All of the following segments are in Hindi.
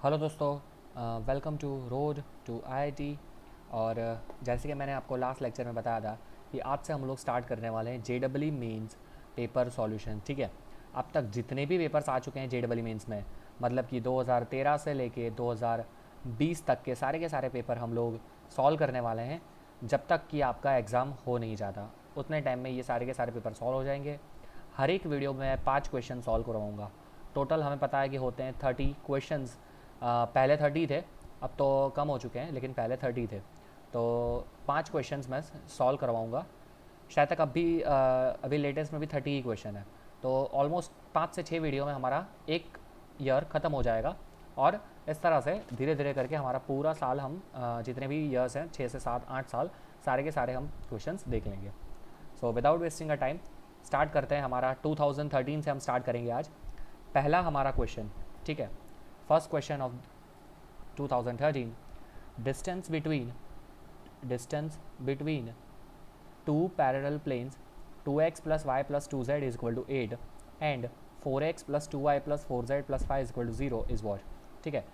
हेलो दोस्तों, welcome to road to IIT. और जैसे कि मैंने आपको लास्ट लेक्चर में बताया था कि आज से हम लोग स्टार्ट करने वाले हैं जेडब्ल्यू मेंस पेपर सॉल्यूशन। ठीक है, अब तक जितने भी पेपर्स आ चुके हैं जेडब्ल्यू मेंस में, मतलब कि 2013 से लेके 2020 तक के सारे पेपर हम लोग सॉल्व करने वाले हैं। जब तक कि आपका एग्ज़ाम हो नहीं जाता उतने टाइम में ये सारे के सारे पेपर सॉल्व हो जाएंगे। हर एक वीडियो में 5 क्वेश्चन सॉल्व करवाऊँगा। टोटल हमें पता है कि होते हैं 30 क्वेश्चंस। पहले 30 थे, अब तो कम हो चुके हैं, लेकिन पहले 30 थे। तो 5 क्वेश्चंस मैं सॉल्व करवाऊँगा। शायद तक अभी लेटेस्ट में भी 30 ही क्वेश्चन है। तो ऑलमोस्ट 5 से 6 वीडियो में हमारा एक ईयर ख़त्म हो जाएगा। और इस तरह से धीरे धीरे करके हमारा पूरा साल हम जितने भी ईयर्स हैं 6 से 7 8 साल सारे के सारे हम क्वेश्चंस देख लेंगे। So without wasting a time start करते हैं। हमारा 2013 से हम स्टार्ट करेंगे आज। पहला हमारा क्वेश्चन, ठीक है, first question of 2013, distance between two parallel planes 2x plus y plus 2z is equal to 8 and 4x plus 2y plus 4z plus 5 is equal to 0 is what। ठीक है,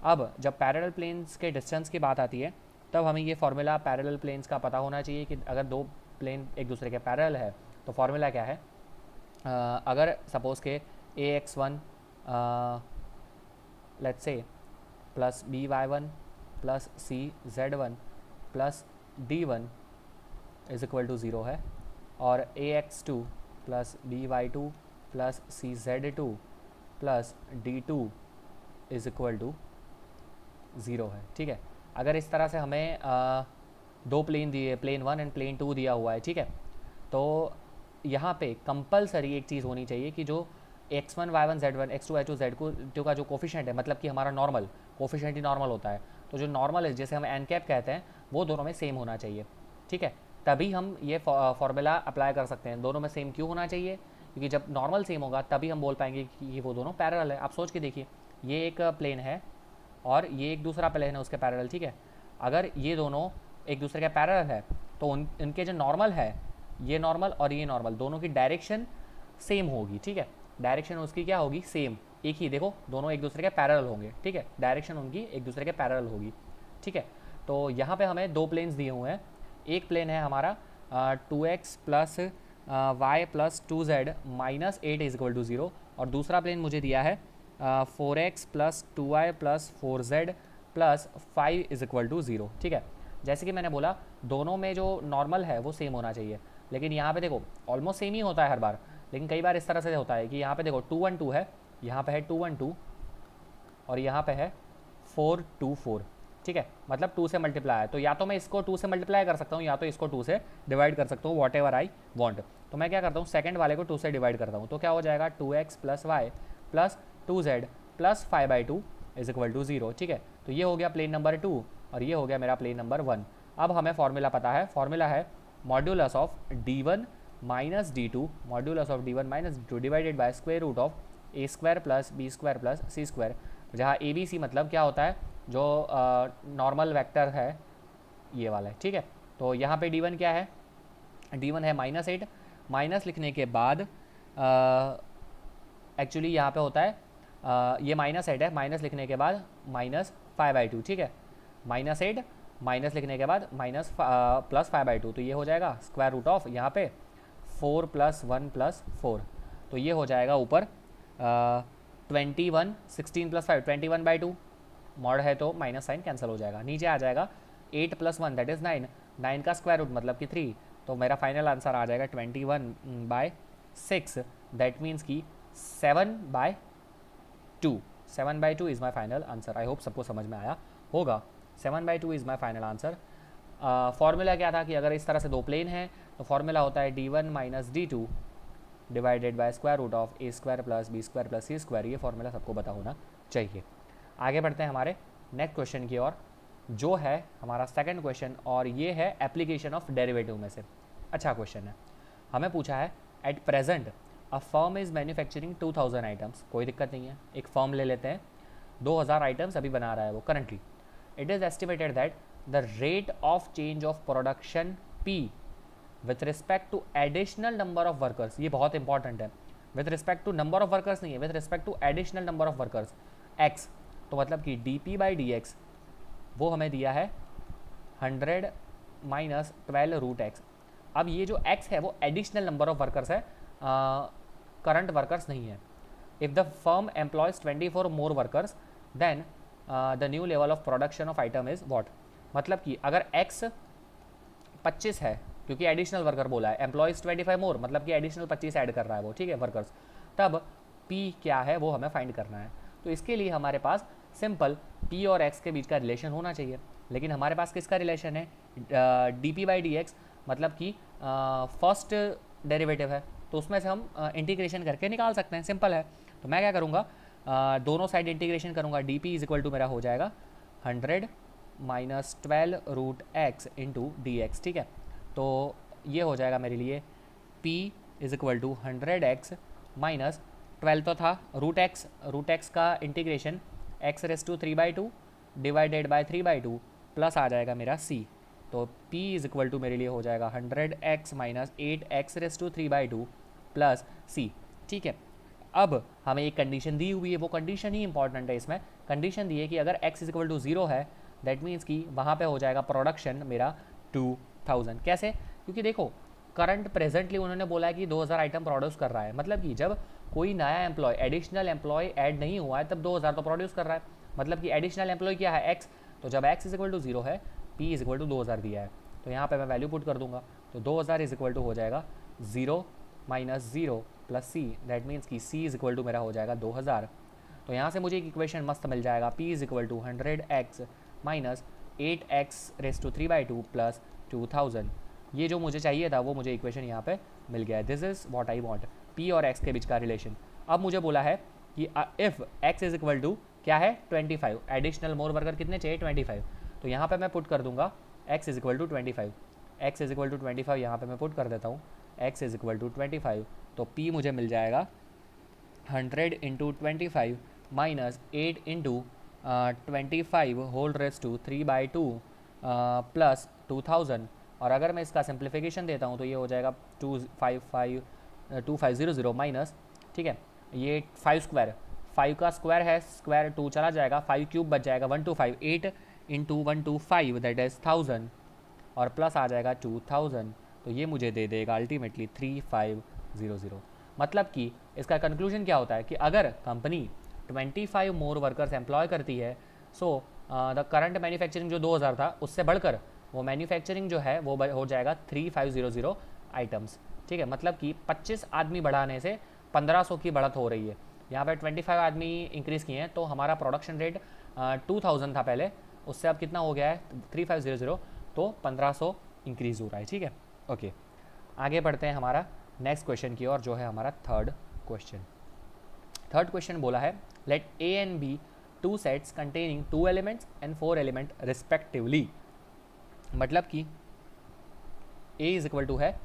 अब जब पैरेलल प्लेन्स के डिस्टेंस की बात आती है तब हमें ये फार्मूला पैरेलल प्लेन्स का पता होना चाहिए कि अगर दो प्लेन एक दूसरे के पैरेलल है तो फार्मूला क्या है। अगर सपोज के ax1 let's say plus by1 plus cz1 plus d1 is equal to zero है, और ax2 plus by2 plus cz2 plus d2 is equal to zero है। ठीक है, अगर इस तरह से हमें दो प्लेन दिए, प्लेन 1 एंड प्लेन 2 दिया हुआ है, ठीक है, तो यहाँ पे कंपलसरी एक चीज़ होनी चाहिए कि जो x1 y1 z1 x2 y2 z2 का जो कोफिशेंट है, मतलब कि हमारा नॉर्मल कोफिशेंट ही नॉर्मल होता है, तो जो नॉर्मल है जैसे हम एन कैप कहते हैं वो दोनों में सेम होना चाहिए। ठीक है, तभी हम ये फॉर्मूला अप्लाई कर सकते हैं। दोनों में सेम क्यों होना चाहिए? क्योंकि जब नॉर्मल सेम होगा तभी हम बोल पाएंगे कि ये वो दोनों पैरेलल है। आप सोच के देखिए, ये एक प्लेन है और ये एक दूसरा प्लेन है उसके पैरेलल। ठीक है, अगर ये दोनों एक दूसरे के पैरेलल है तो इनके जो नॉर्मल है, ये नॉर्मल और ये नॉर्मल, दोनों की डायरेक्शन सेम होगी। ठीक है, डायरेक्शन उसकी क्या होगी? सेम, एक ही। देखो दोनों एक दूसरे के पैरेलल होंगे। ठीक है, डायरेक्शन उनकी एक दूसरे के पैरेलल होगी। ठीक है, तो यहाँ पे हमें दो प्लेन्स दिए हुए हैं। एक प्लेन है हमारा 2x plus y plus 2z minus 8 is equal to 0, और दूसरा प्लेन मुझे दिया है 4x plus 2y plus 4z plus 5 is equal to 0। ठीक है, जैसे कि मैंने बोला दोनों में जो नॉर्मल है वो सेम होना चाहिए, लेकिन यहाँ पे देखो ऑलमोस्ट सेम ही होता है हर बार, लेकिन कई बार इस तरह से होता है कि यहाँ पे देखो 2 1 2 है, यहाँ पे है 2 1 2 और यहाँ पे है 4 2 4। ठीक है, मतलब 2 से मल्टीप्लाई है, तो या तो मैं इसको 2 से मल्टीप्लाई कर सकता हूँ या तो इसको 2 से डिवाइड कर सकता हूँ, वॉट एवर आई वॉन्ट। तो मैं क्या करता हूँ, सेकंड वाले को 2 से डिवाइड करता हूँ, तो क्या हो जाएगा 2x plus y plus 2z plus 5/2 is equal to 0। ठीक है, तो ये हो गया प्लेन नंबर 2 और ये हो गया मेरा प्लेन नंबर 1। अब हमें फॉर्मूला पता है, फॉर्मूला है modulus of d1 minus d2, modulus of d1 minus d2 divided by square root of a square plus b square plus c square, जहाँ ए बी सी मतलब क्या होता है, जो नॉर्मल वेक्टर है ये वाला है। ठीक है, तो यहाँ पे d1 क्या है, d1 है -8, माइनस लिखने के बाद एक्चुअली यहाँ पे होता है ये -8 है, माइनस लिखने के बाद -5/2। ठीक है, -8 माइनस लिखने के बाद माइनस प्लस 5/2, तो ये हो जाएगा स्क्वायर रूट ऑफ यहाँ पे 4 प्लस 1 प्लस 4, तो ये हो जाएगा ऊपर 21 16 प्लस 5 21/2, मॉड है तो माइनस साइन कैंसिल हो जाएगा, नीचे आ जाएगा 8 प्लस 1 दैट इज़ 9, 9 का स्क्वायर रूट मतलब कि 3, तो मेरा फाइनल आंसर आ जाएगा 21/6, दैट मीन्स कि 7/2। 7/2 is my final answer. I hope सबको समझ में आया होगा। 7/2 is my final answer. Formula क्या था कि अगर इस तरह से दो प्लेन हैं तो फॉर्मूला होता है d1 minus d2 divided by square root of a square plus b square plus c square. ये फॉर्मूला सबको पता होना चाहिए। आगे बढ़ते हैं हमारे नेक्स्ट क्वेश्चन की ओर, जो है हमारा सेकंड क्वेश्चन, और ये है एप्लीकेशन ऑफ डेरिवेटिव में से। अच्छा क्वेश्चन है, हमें पूछा है at present a firm is manufacturing 2000 items. कोई दिक्कत नहीं है, एक फर्म ले लेते हैं, 2000 आइटम्स अभी बना रहा है वो currently. It is estimated that the rate of change of production P with respect to additional number of workers, ये बहुत इंपॉर्टेंट है, with respect to number of workers नहीं है, with respect to additional number of workers X, तो मतलब कि d p by d x वो हमें दिया है 100 माइनस 12 रूट एक्स। अब ये जो x है वो एडिशनल नंबर ऑफ वर्कर्स है, करंट वर्कर्स नहीं है। If the firm employs 24 more workers then the new level of production of item is what. मतलब कि अगर x 25 है, क्योंकि एडिशनल वर्कर बोला है, एम्प्लॉयज 25 मोर मतलब कि एडिशनल 25 ऐड कर रहा है वो, ठीक है, वर्कर्स, तब p क्या है वो हमें फाइंड करना है। तो इसके लिए हमारे पास सिंपल p और x के बीच का रिलेशन होना चाहिए, लेकिन हमारे पास किसका रिलेशन है, D p by d x, मतलब कि फर्स्ट डेरिवेटिव है, तो उसमें से हम इंटीग्रेशन करके निकाल सकते हैं, सिंपल है। तो मैं क्या करूँगा, दोनों साइड इंटीग्रेशन करूँगा, D P is equal to मेरा हो जाएगा 100 minus 12 root X into D X, ठीक है। तो ये हो जाएगा मेरे लिए p is equal to 100x minus 12 तो था रूट एक्स का integration x raise to 3/2 divided by 3/2 plus आ जाएगा मेरा c। तो p इज इक्वल टू मेरे लिए हो जाएगा 100x minus 8x raise to 3/2 plus c, ठीक है। अब हमें एक कंडीशन दी हुई है, वो कंडीशन ही इंपॉर्टेंट है इसमें। कंडीशन दी है कि अगर x इज इक्वल टू 0 है, दैट मीन्स कि वहाँ पे हो जाएगा प्रोडक्शन मेरा 2000। कैसे? क्योंकि देखो करंट प्रेजेंटली उन्होंने बोला है कि 2000 आइटम प्रोड्यूस कर रहा है, मतलब कि जब कोई नया एम्प्लॉय एडिशनल एम्प्लॉय ऐड नहीं हुआ है तब 2000 तो प्रोड्यूस कर रहा है, मतलब कि एडिशनल एम्प्लॉय क्या है, x। तो जब x इज इक्वल टू 0 है, p इज इक्वल टू 2000 दिया है, तो यहाँ पे मैं वैल्यू पुट कर दूंगा। तो 2000 इज इक्वल टू हो जाएगा 0 minus 0 plus c, that means कि c इज इक्वल टू मेरा हो जाएगा 2000। तो यहाँ से मुझे एक इक्वेशन मस्त मिल जाएगा, p is equal to 100x minus 8x raise to 3/2 plus 2000। ये जो मुझे चाहिए था वो मुझे इक्वेशन यहाँ पे मिल गया है। This is what I want, p और x के बीच का रिलेशन। अब मुझे बोला है कि if x is equal to क्या है 25, एडिशनल मोर वर्कर कितने चाहिए 25, तो यहाँ पे मैं पुट कर दूंगा x is equal to 25, x is equal to 25 यहाँ पे मैं पुट कर देता हूँ, x इज इक्वल टू 25। तो p मुझे मिल जाएगा 100 इंटू 25 माइनस 8 इंटू 25 होल रेस टू 3/2 प्लस 2000। और अगर मैं इसका सिंप्लीफिकेशन देता हूँ तो ये हो जाएगा 2500 माइनस, ठीक है, ये 5 स्क्वायर, 5 का स्क्वायर है, स्क्वायर 2 चला जाएगा, 5 क्यूब बच जाएगा 125, 8 इंटू 125 दैट इज़ 1000 और प्लस आ जाएगा 2000। तो ये मुझे दे देगा अल्टीमेटली 3500। मतलब कि इसका कंक्लूजन क्या होता है कि अगर कंपनी 25 मोर वर्कर्स एम्प्लॉय करती है, सो द करंट मैन्युफैक्चरिंग जो 2000 था उससे बढ़कर वो मैन्युफैक्चरिंग जो है वो हो जाएगा 3500 आइटम्स, ठीक है। मतलब कि 25 आदमी बढ़ाने से 1500 की बढ़त हो रही है। यहाँ पर 25 आदमी इंक्रीज़ किए हैं तो हमारा प्रोडक्शन रेट 2000 था पहले, उससे अब कितना हो गया है 3500, तो 1500 इंक्रीज़ हो रहा है, ठीक है। ओके, आगे बढ़ते हैं हमारा नेक्स्ट क्वेश्चन की ओर, जो है हमारा थर्ड क्वेश्चन। थर्ड क्वेश्चन बोला है let A and B two sets containing 2 elements and 4 element respectively. मतलब कि a इज इक्वल टू है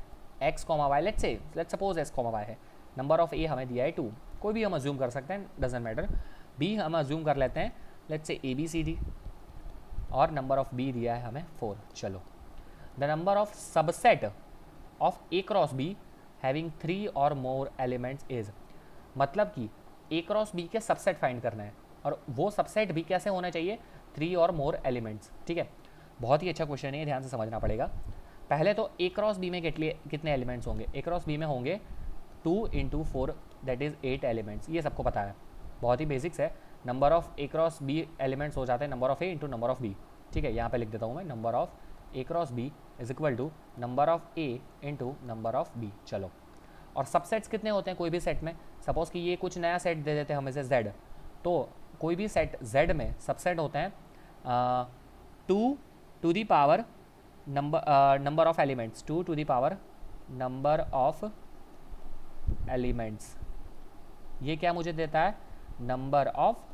x comma Y, let's suppose x comma Y है, नंबर ऑफ a हमें दिया है 2, कोई भी हम अज्यूम कर सकते हैं, डजेंट मैटर। b हम अज्यूम कर लेते हैं लेट्स से ABCD, और नंबर ऑफ b दिया है हमें 4। चलो, the number of subset of a cross b having 3 और मोर एलिमेंट्स इज। मतलब कि a क्रॉस b के सबसेट फाइंड करना है, और वो सबसेट भी कैसे होना चाहिए 3 और मोर एलिमेंट्स, ठीक है। बहुत ही अच्छा क्वेश्चन है, ध्यान से समझना पड़ेगा। पहले तो ए क्रॉस बी में कितने एलिमेंट्स होंगे, ए क्रॉस बी में होंगे 2 इंटू 4 दैट इज़ 8 एलिमेंट्स, ये सबको पता है, बहुत ही बेसिक्स है। Number of A cross B elements हो जाते हैं number of A into number of B, ठीक है। यहाँ पे लिख देता हूँ मैं, number of A cross B is equal to number of A into number of B. चलो, और सबसेट्स कितने होते हैं कोई भी सेट में, सपोज़ कि ये कुछ नया सेट दे देते हैं हमें से z, तो कोई भी सेट z में सबसेट होते हैं 2 to the power number of elements, 2 to the power number of elements. ये क्या मुझे देता है, नंबर ऑफ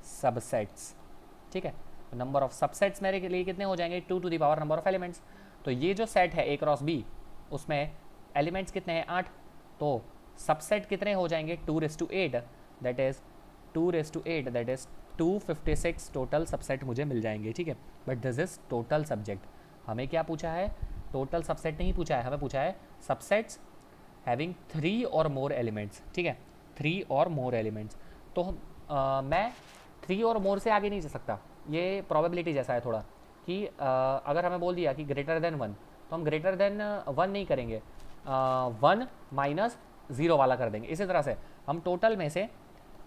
सबसेट्स, ठीक है। नंबर ऑफ सबसेट्स मेरे लिए कितने हो जाएंगे 2 to the power number of elements. तो ये जो सेट है ए क्रॉस बी, उसमें एलिमेंट्स कितने हैं 8, तो सबसेट कितने हो जाएंगे 2/8 that is 2/8 that is 256 total subset मुझे मिल जाएंगे, ठीक है। But this is total subject, हमें क्या पूछा है, टोटल सबसेट नहीं पूछा है, हमें पूछा है सबसेट्स हैविंग 3 और मोर एलिमेंट्स, ठीक है, 3 और मोर एलिमेंट्स। तो मैं 3 और मोर से आगे नहीं जा सकता, ये प्रोबेबिलिटी जैसा है थोड़ा कि अगर हमें बोल दिया कि ग्रेटर देन 1, तो हम ग्रेटर देन 1 नहीं करेंगे, 1 माइनस 0 वाला कर देंगे। इसी तरह से हम टोटल में से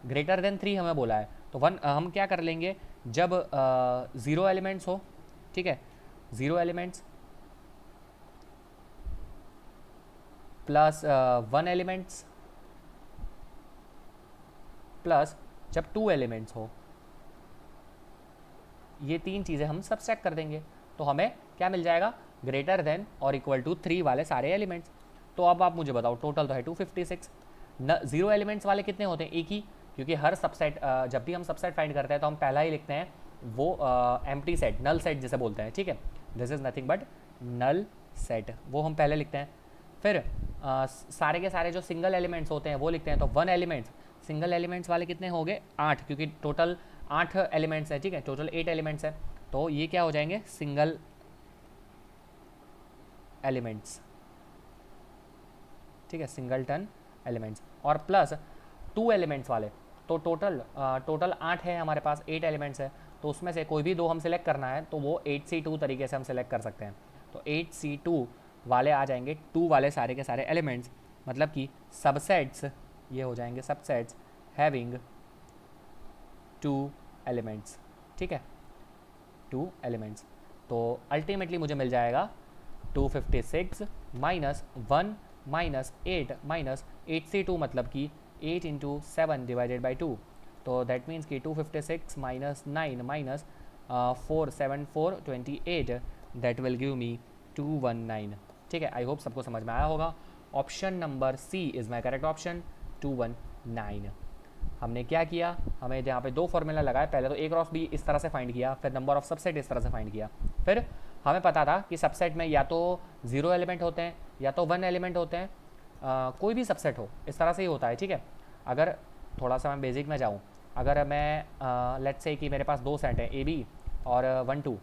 ग्रेटर देन 3 हमें बोला है, तो 1 हम क्या कर लेंगे, जब 0 एलिमेंट्स हो, ठीक है, 0 एलिमेंट्स प्लस 1 एलिमेंट्स प्लस जब 2 एलिमेंट्स हो, ये 3 चीज़ें हम सबट्रैक्ट कर देंगे, तो हमें क्या मिल जाएगा, ग्रेटर देन और इक्वल टू 3 वाले सारे एलिमेंट्स। तो अब आप मुझे बताओ, टोटल तो है 256, 0 एलिमेंट्स वाले कितने होते हैं, एक ही, क्योंकि हर सबसेट जब भी हम सबसेट फाइंड करते हैं तो हम पहला ही लिखते हैं वो एम्प्टी सेट, नल सेट जिसे बोलते हैं, ठीक है, this is nothing but null set, वो हम पहले लिखते हैं। फिर सारे के सारे जो सिंगल एलिमेंट्स होते हैं वो लिखते हैं, तो 1 एलिमेंट्स, सिंगल एलिमेंट्स वाले कितने हो गए, 8, क्योंकि टोटल 8 एलिमेंट्स है, ठीक है, टोटल 8 एलिमेंट्स है, तो ये क्या हो जाएंगे, सिंगल एलिमेंट्स, ठीक है, सिंगलटन एलिमेंट्स, और प्लस 2 एलिमेंट्स वाले, तो टोटल 8 है हमारे पास, 8 एलिमेंट्स है, तो उसमें से कोई भी 2 हम सेलेक्ट करना है तो वो 8C2 तरीके से हम सेलेक्ट कर सकते हैं। तो 8C2 वाले आ जाएंगे 2 वाले सारे के सारे एलिमेंट्स, मतलब कि सबसेट्स, ये हो जाएंगे सबसेट्स हैविंग 2 एलिमेंट्स, ठीक है, 2 एलिमेंट्स। तो अल्टीमेटली मुझे मिल जाएगा 256 माइनस 1 माइनस 8 माइनस 8C2, मतलब कि 8 इंटू 7 डिवाइडेड बाई 2, तो दैट मीन्स कि 256 minus 9 minus 4 7 4 28, that will give me 219, ठीक है। आई होप सबको समझ में आया होगा। Option number C is my correct option, 219। हमने क्या किया, हमें यहाँ पे 2 फॉर्मूला लगाए, पहले तो ए क्रॉस बी इस तरह से फाइंड किया, फिर नंबर ऑफ सबसेट इस तरह से फाइंड किया, फिर हमें पता था कि सबसेट में या तो 0 एलिमेंट होते हैं या तो 1 एलिमेंट होते हैं, कोई भी सबसेट हो, इस तरह से ही होता है, ठीक है। अगर थोड़ा सा मैं बेसिक में जाऊँ, अगर मैं लेट्स से कि मेरे पास 2 सेट हैं, ए बी और 1 2,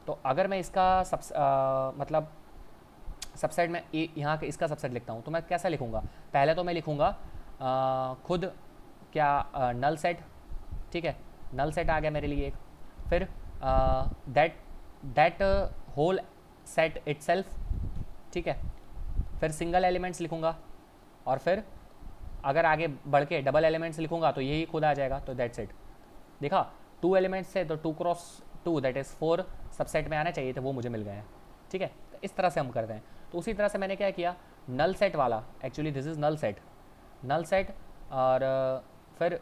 तो अगर मैं इसका मतलब सबसेट में ए यहाँ के इसका सबसेट लिखता हूँ, तो मैं कैसा लिखूँगा, पहले तो मैं लिखूँगा खुद क्या नल सेट, ठीक है, नल सेट आ गया मेरे लिए एक, फिर दैट होल सेट इटसेल्फ, ठीक है, फिर सिंगल एलिमेंट्स लिखूँगा, और फिर अगर आगे बढ़ के डबल एलिमेंट्स लिखूँगा तो यही खुद आ जाएगा, तो दैट्स इट। देखा, 2 एलिमेंट्स से तो 2 क्रॉस 2 दैट इज़ 4 सबसेट में आना चाहिए, तो वो मुझे मिल गए हैं, ठीक है। तो इस तरह से हम करते हैं। तो उसी तरह से मैंने क्या किया, नल सेट वाला, actually this is null set, और फिर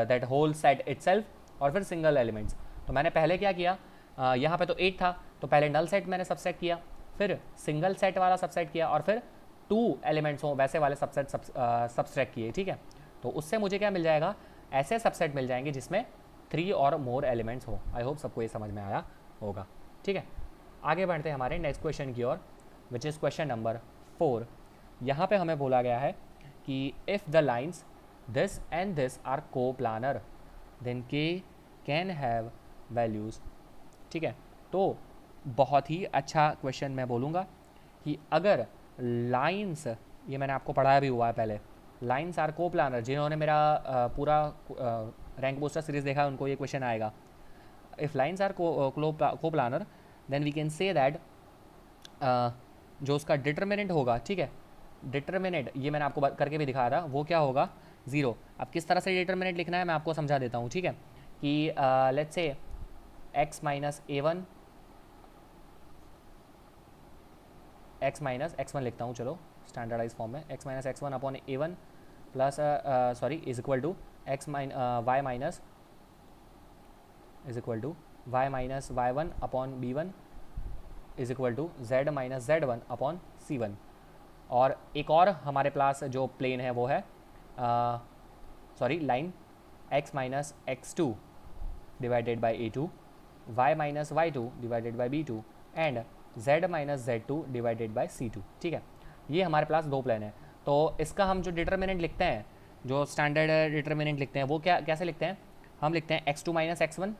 दैट होल सेट इटसेल्फ, और फिर सिंगल एलिमेंट्स। तो मैंने पहले क्या किया, यहाँ पे तो 8 था, तो पहले नल सेट मैंने सबसेट किया, फिर सिंगल सेट वाला सबसेट किया, और फिर 2 एलिमेंट्स हो वैसे वाले सबसेट सबस्ट्रैक्ट किए, ठीक है। तो उससे मुझे क्या मिल जाएगा, ऐसे सबसेट मिल जाएंगे जिसमें 3 और मोर एलिमेंट्स हो। आई होप सबको ये समझ में आया होगा, ठीक है। आगे बढ़ते हैं हमारे नेक्स्ट क्वेश्चन की ओर, विच इज़ क्वेश्चन नंबर 4। यहाँ पे हमें बोला गया है कि if the lines this and this are coplanar then K can have values, ठीक है। तो बहुत ही अच्छा क्वेश्चन मैं बोलूँगा कि अगर लाइन्स, ये मैंने आपको पढ़ाया भी हुआ है पहले, लाइन्स आर को प्लानर, जिन्होंने मेरा पूरा रैंक बूस्टर सीरीज़ देखा है उनको ये क्वेश्चन आएगा। If lines are coplanar then we can say that, जो उसका डिटर्मिनेंट होगा, ठीक है, डिटर्मिनेंट ये मैंने आपको करके भी दिखाया था, वो क्या होगा, 0। अब किस तरह से डिटर्मिनेंट लिखना है मैं आपको समझा देता हूँ, ठीक है, कि let's say x minus a1 x minus x1 लिखता हूँ, चलो स्टैंडर्डाइज फॉर्म में, x minus x1 upon a1 plus sorry is equal to y minus is equal to y minus y1 upon b1 is equal to z minus z1 upon c1। और एक और हमारे पास जो प्लेन है वो है sorry line x minus x2 divided by a2, y minus y2 divided by b2 and z minus z2 divided by c2, ठीक है। ये हमारे पास 2 प्लेन है। तो इसका हम जो डिटर्मिनेंट लिखते हैं, जो स्टैंडर्ड डिटर्मिनेंट लिखते हैं, वो कैसे लिखते हैं, हम लिखते हैं x2 माइनस x1,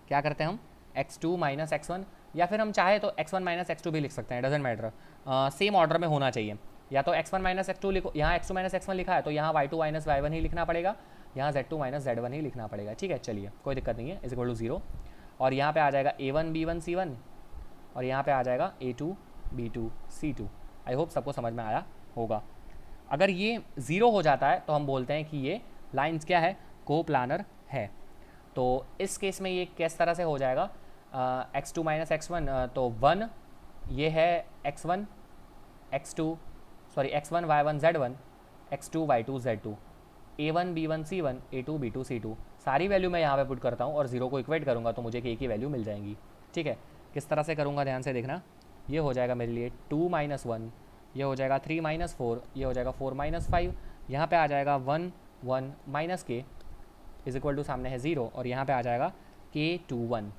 क्या करते हैं हम x2 माइनस x1, या फिर हम चाहे तो x1 माइनस x2 भी लिख सकते हैं, डजेंट मैटर, सेम ऑर्डर में होना चाहिए। या तो x1 माइनस x2 लिखो, यहाँ x2 माइनस x1 लिखा है तो यहाँ y2 माइनस y1 ही लिखना पड़ेगा, यहाँ z2 माइनस z1 ही लिखना पड़ेगा। ठीक है, चलिए कोई दिक्कत नहीं है, इज इक्वल टू 0। और यहाँ पे आ जाएगा a1 b1 c1 और यहाँ पे आ जाएगा a2 b2 c2। आई होप सबको समझ में आया होगा। अगर ये 0 हो जाता है तो हम बोलते हैं कि ये लाइन्स क्या है, कोप्लानर है। तो इस केस में ये किस तरह से हो जाएगा, x2 माइनस x1 तो 1 ये है x1 x2 sorry x1 y1 z1 x2 y2 z2 a1 b1 c1 a2 b2 c2 सारी वैल्यू मैं यहाँ पे पुट करता हूँ और 0 को इक्वेट करूँगा तो मुझे k की वैल्यू मिल जाएंगी। ठीक है, किस तरह से करूँगा ध्यान से देखना। ये हो जाएगा मेरे लिए 2 माइनस 1, ये हो जाएगा 3 माइनस 4, ये हो जाएगा 4 माइनस 5, यहाँ पे आ जाएगा 1 1 minus k is equal to सामने है 0 और यहाँ पे आ जाएगा k21।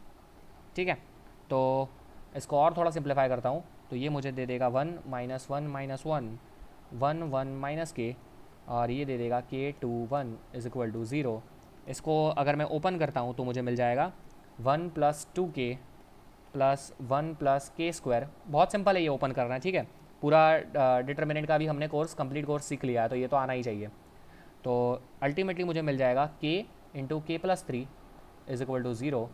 ठीक है, तो इसको और थोड़ा सिंप्लीफाई करता हूँ तो ये मुझे दे देगा 1 माइनस 1 माइनस 1 1 1 माइनस k और ये दे देगा k21 इज इक्वल टू 0। इसको अगर मैं ओपन करता हूँ तो मुझे मिल जाएगा 1 plus 2k plus 1 plus k square. बहुत सिंपल है ये ओपन करना है। ठीक है, पूरा डिटर्मिनेंट का भी हमने कंप्लीट कोर्स सीख लिया है तो ये तो आना ही चाहिए। तो अल्टीमेटली मुझे मिल जाएगा k into k plus 3 is equal to 0।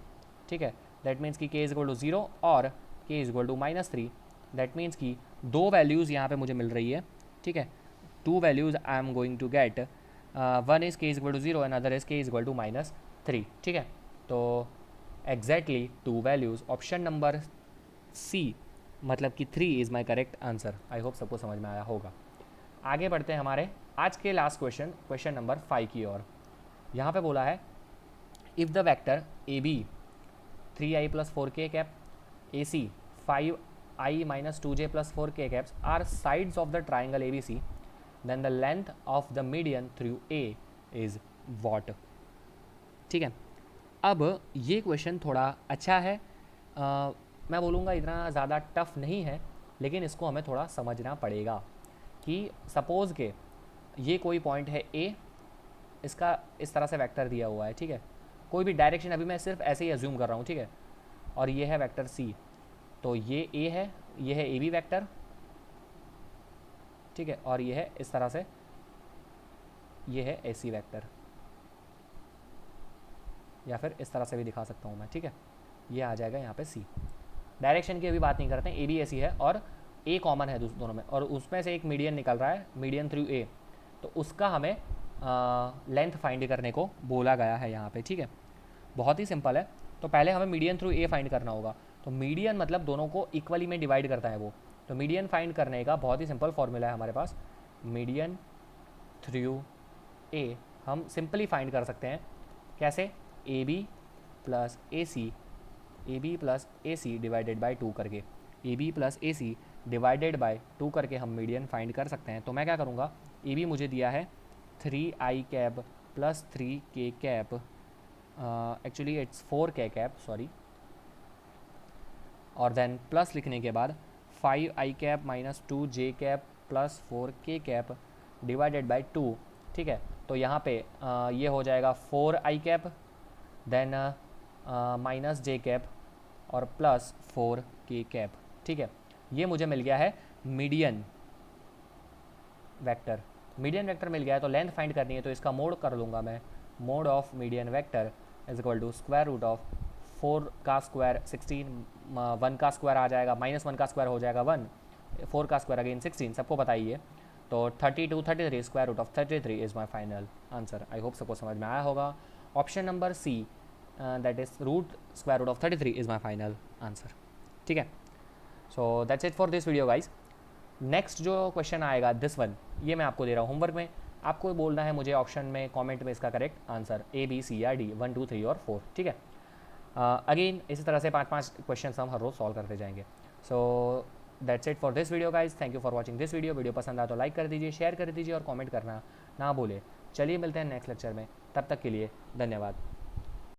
ठीक है, दैट मीन्स कि k इज इक्वल टू 0 और k is equal to -3। That means कि दो वैल्यूज़ यहाँ पे मुझे मिल रही है। ठीक है, two values I am going to get, one is k is equal to 0 and other is k is equal to -3। ठीक है, तो exactly two values, option number C मतलब कि 3 is my correct answer. I hope सबको समझ में आया होगा। आगे बढ़ते हैं हमारे आज के लास्ट क्वेश्चन नंबर 5 की ओर। यहाँ पे बोला है if the vector A B 3i plus 4k cap A C 5i minus 2j plus 4k caps are sides of the triangle A B C then the length of the median through A is what. ठीक है, अब ये क्वेश्चन थोड़ा अच्छा है, मैं बोलूँगा इतना ज़्यादा टफ नहीं है, लेकिन इसको हमें थोड़ा समझना पड़ेगा कि सपोज़ के ये कोई पॉइंट है ए, इसका इस तरह से वेक्टर दिया हुआ है। ठीक है, कोई भी डायरेक्शन अभी मैं सिर्फ ऐसे ही अज्यूम कर रहा हूँ। ठीक है, और ये है वेक्टर सी, तो ये ए है, ये है ए बी वेक्टर। ठीक है, और ये है इस तरह से, ये है ए सी वेक्टर, या फिर इस तरह से भी दिखा सकता हूँ मैं। ठीक है, ये आ जाएगा यहाँ पे सी। डायरेक्शन की अभी बात नहीं करते हैं, ए बी ए सी है और ए कॉमन है दोनों में, और उसमें से एक मीडियन निकल रहा है, मीडियन थ्रू ए, तो उसका हमें लेंथ फाइंड करने को बोला गया है यहाँ पे। ठीक है, बहुत ही सिंपल है। तो पहले हमें मीडियन थ्रू ए फाइंड करना होगा। तो मीडियन मतलब दोनों को इक्वली में डिवाइड करता है वो। तो मीडियन फाइंड करने का बहुत ही सिंपल फॉर्मूला है हमारे पास, मीडियन थ्रू ए हम सिंपली फाइंड कर सकते हैं। कैसे? A B plus A C, A B plus A C divided by 2 करके, A B plus A C divided by 2 करके हम मीडियन फाइंड कर सकते हैं। तो मैं क्या करूँगा, ए बी मुझे दिया है 3i cap plus 3k cap, actually it's 4k cap sorry, और देन प्लस लिखने के बाद 5i cap minus 2j cap plus 4k cap divided by 2। ठीक है, तो यहाँ पे ये हो जाएगा 4i cap then minus j cap और प्लस 4k कैप। ठीक है, ये मुझे मिल गया है मीडियन वेक्टर। मीडियन वेक्टर मिल गया है, तो लेंथ फाइंड करनी है तो इसका मोड कर लूँगा मैं, mod of median vector is equal to square root of 4 का स्क्वायर 16, 1 का स्क्वायर आ जाएगा, -1 का स्क्वायर हो जाएगा 1, 4 का स्क्वायर अगेन 16, सबको बताइए। तो 32 33 square root of 33 is my final answer. I hope सबको समझ में आया होगा। Option number C that is root square root of 33 is my final answer. ठीक है, so that's it for this video guys. Next जो क्वेश्चन आएगा दिस वन, ये मैं आपको दे रहा हूँ होमवर्क में, आपको बोलना है मुझे ऑप्शन में कमेंट में इसका correct answer, A B C या डी, 1 2 3 और 4। ठीक है, अगेन इसी तरह से 5-5 क्वेश्चन हम हर रोज़ सॉल्व करते जाएंगे। सो that's it for this video guys, thank you for watching this video. Video पसंद आया तो लाइक कर दीजिए, शेयर कर दीजिए और कमेंट करना ना भूलें। चलिए मिलते हैं नेक्स्ट लेक्चर में, तब तक के लिए धन्यवाद।